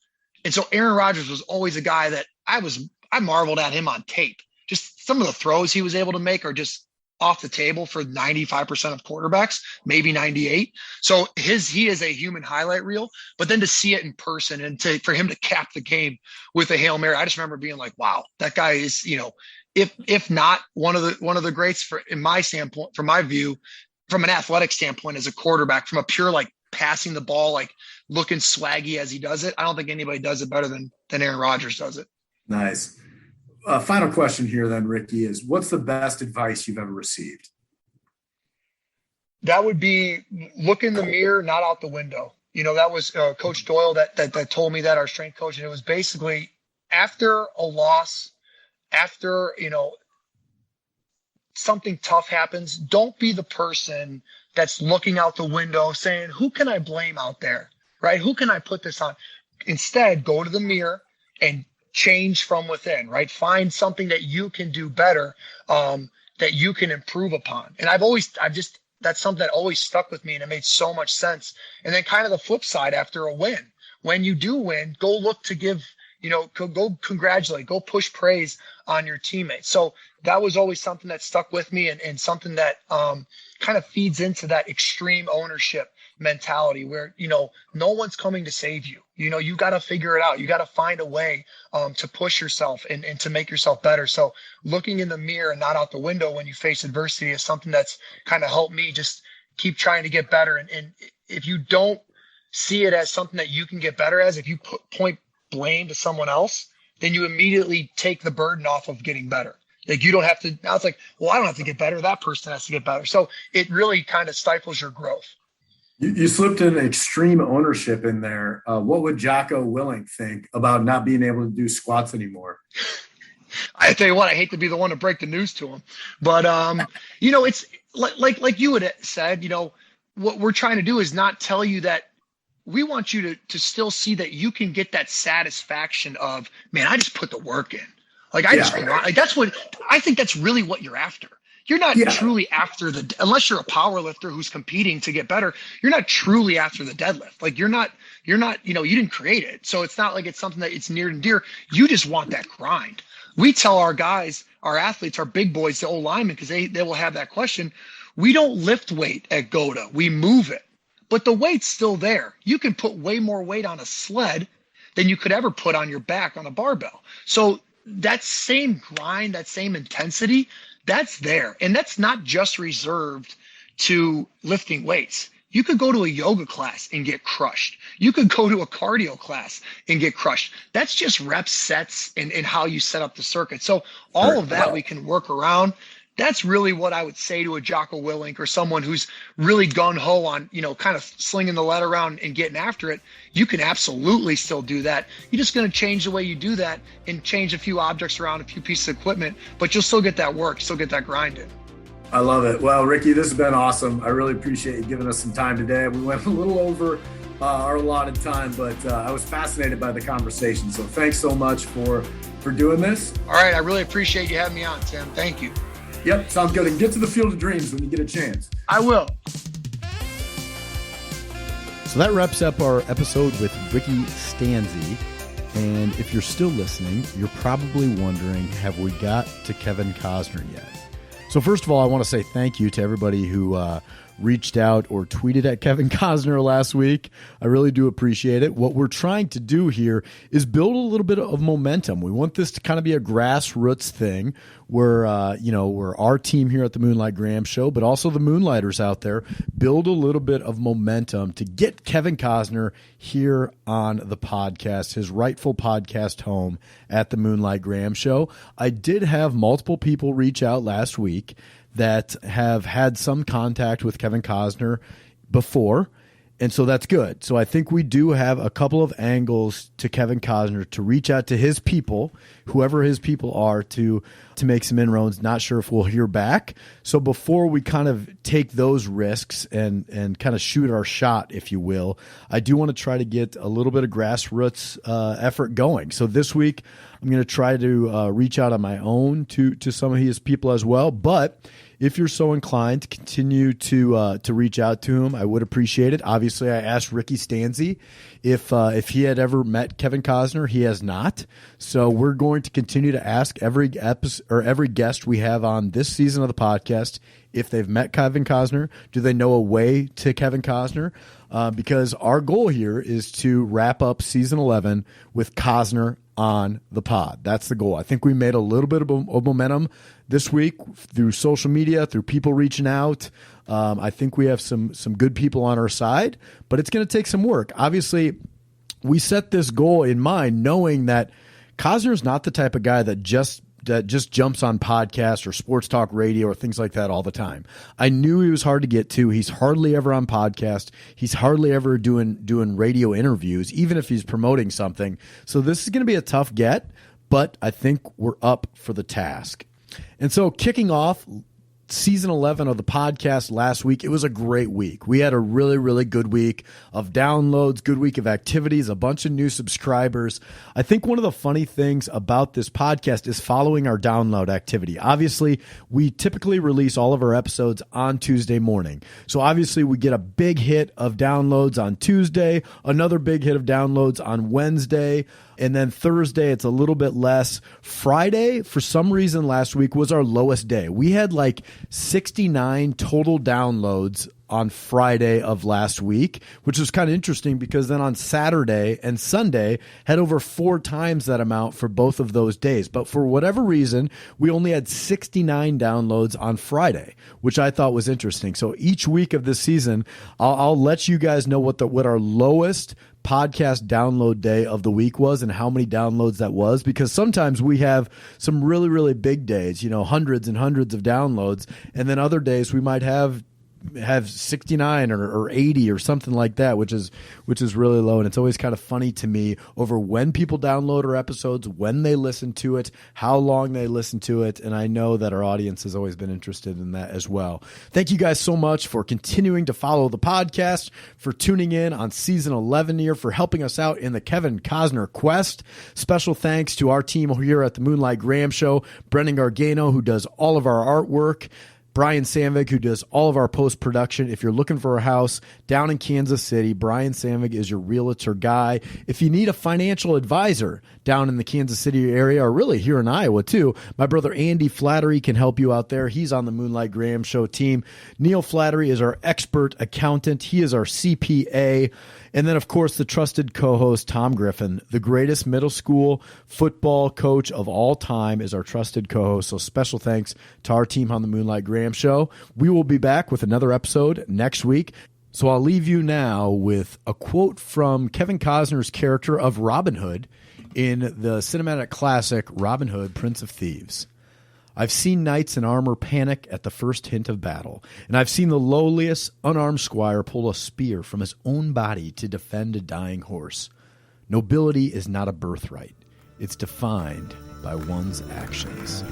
C: so Aaron Rodgers was always a guy that I marveled at him on tape. Just some of the throws he was able to make are just off the table for 95% of quarterbacks, maybe 98. So he is a human highlight reel, but then to see it in person and for him to cap the game with a Hail Mary, I just remember being like, wow, that guy is, if not one of the greats in my standpoint, from my view, from an athletic standpoint as a quarterback, from a pure, like passing the ball, like looking swaggy as he does it. I don't think anybody does it better than Aaron Rodgers does it.
D: Nice. Final question here then, Ricky, is what's the best advice you've ever received?
C: That would be look in the mirror, not out the window. That was Coach Doyle that told me that, our strength coach. And it was basically after a loss, after, something tough happens, don't be the person that's looking out the window saying, who can I blame out there, right? Who can I put this on? Instead, go to the mirror and change from within, right? Find something that you can do better, that you can improve upon. And that's something that always stuck with me, and it made so much sense. And then kind of the flip side after a win, when you do win, go look to give, go congratulate, go push praise on your teammates. So that was always something that stuck with me, and something that kind of feeds into that extreme ownership mentality where, no one's coming to save you. You got to figure it out. You got to find a way to push yourself and to make yourself better. So looking in the mirror and not out the window when you face adversity is something that's kind of helped me just keep trying to get better. And if you don't see it as something that you can get better as, if you point blame to someone else, then you immediately take the burden off of getting better. Like you don't have to, now it's like, well, I don't have to get better. That person has to get better. So it really kind of stifles your growth.
D: You slipped in extreme ownership in there. What would Jocko Willink think about not being able to do squats anymore?
C: I tell you what, I hate to be the one to break the news to him, but it's like you had said, what we're trying to do is not tell you that. We want you to still see that you can get that satisfaction of, man, I just put the work in. Like that's what I think, that's really what you're after. You're not truly after unless you're a power lifter who's competing to get better, you're not truly after the deadlift. Like you're not, you didn't create it. So it's not like it's something that it's near and dear. You just want that grind. We tell our guys, our athletes, our big boys, the old linemen, because they will have that question. We don't lift weight at GOTA. We move it. But the weight's still there. You can put way more weight on a sled than you could ever put on your back on a barbell. So that same grind, that same intensity, that's there. And that's not just reserved to lifting weights. You could go to a yoga class and get crushed. You could go to a cardio class and get crushed. That's just reps, sets, and how you set up the circuit. So all of that we can work around. That's really what I would say to a Jocko Willink or someone who's really gung-ho on, kind of slinging the lead around and getting after it. You can absolutely still do that. You're just going to change the way you do that and change a few objects around, a few pieces of equipment, but you'll still get that work, still get that grind in.
D: I love it. Well, Ricky, this has been awesome. I really appreciate you giving us some time today. We went a little over our allotted time, but I was fascinated by the conversation. So thanks so much for doing this.
C: All right. I really appreciate you having me on, Tim. Thank you.
D: Yep, sounds good. And get to the Field of Dreams when you get a chance.
C: I will.
B: So that wraps up our episode with Ricky Stanzi. And if you're still listening, you're probably wondering, have we got to Kevin Costner yet? So first of all, I want to say thank you to everybody who reached out or tweeted at Kevin Costner last week. I really do appreciate it. What we're trying to do here is build a little bit of momentum. We want this to kind of be a grassroots thing where, we're our team here at the Moonlight Graham Show, but also the Moonlighters out there, build a little bit of momentum to get Kevin Costner here on the podcast, his rightful podcast home at the Moonlight Graham Show. I did have multiple people reach out last week that have had some contact with Kevin Costner before, and so that's good. So I think we do have a couple of angles to Kevin Costner to reach out to his people, whoever his people are, to make some inroads. Not sure if we'll hear back. So before we kind of take those risks and kind of shoot our shot, if you will, I do want to try to get a little bit of grassroots effort going. So this week, I'm going to try to reach out on my own to some of his people as well. But if you're so inclined to continue to reach out to him, I would appreciate it. Obviously, I asked Ricky Stanzi if he had ever met Kevin Costner. He has not. So we're going to continue to ask every episode or every guest we have on this season of the podcast if they've met Kevin Costner. Do they know a way to Kevin Costner? Because our goal here is to wrap up season 11 with Costner on the pod. That's the goal. I think we made a little bit of momentum this week through social media, through people reaching out. I think we have some good people on our side, but it's going to take some work. Obviously, we set this goal in mind knowing that Costner's not the type of guy that just jumps on podcasts or sports talk radio or things like that all the time. I knew he was hard to get to. He's hardly ever on podcast. He's hardly ever doing radio interviews, even if he's promoting something. So this is going to be a tough get, but I think we're up for the task. And so kicking off season 11 of the podcast last week. It was a great week. We had a really, really good week of downloads, good week of activities, a bunch of new subscribers. I think one of the funny things about this podcast is following our download activity. Obviously, we typically release all of our episodes on Tuesday morning. So obviously, we get a big hit of downloads on Tuesday, another big hit of downloads on Wednesday, and then Thursday, it's a little bit less. Friday, for some reason last week, was our lowest day. We had like 69 total downloads on Friday of last week, which was kind of interesting because then on Saturday and Sunday had over 4 times that amount for both of those days. But for whatever reason, we only had 69 downloads on Friday, which I thought was interesting. So each week of this season, I'll let you guys know what our lowest podcast download day of the week was and how many downloads that was, because sometimes we have some really, really big days, hundreds and hundreds of downloads, and then other days we might have 69 or 80 or something like that, which is really low. And it's always kind of funny to me over when people download our episodes, when they listen to it, how long they listen to it. And I know that our audience has always been interested in that as well. Thank you guys so much for continuing to follow the podcast, for tuning in on season 11 here, for helping us out in the Kevin Costner quest. Special thanks to our team here at the Moonlight Graham Show, Brendan Gargano, who does all of our artwork, Brian Samvig, who does all of our post-production. If you're looking for a house down in Kansas City, Brian Samvig is your realtor guy. If you need a financial advisor down in the Kansas City area, or really here in Iowa too, my brother Andy Flattery can help you out there. He's on the Moonlight Graham Show team. Neil Flattery is our expert accountant. He is our CPA. And then, of course, the trusted co-host, Tom Griffin, the greatest middle school football coach of all time, is our trusted co-host. So special thanks to our team on the Moonlight Graham Show. We will be back with another episode next week. So I'll leave you now with a quote from Kevin Costner's character of Robin Hood in the cinematic classic Robin Hood, Prince of Thieves. I've seen knights in armor panic at the first hint of battle, and I've seen the lowliest unarmed squire pull a spear from his own body to defend a dying horse. Nobility is not a birthright. It's defined by one's actions.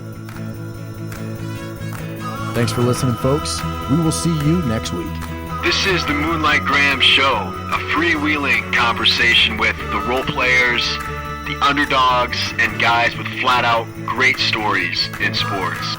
B: Thanks for listening, folks. We will see you next week.
A: This is the Moonlight Graham Show, a freewheeling conversation with the role players, the underdogs, and guys with flat-out great stories in sports.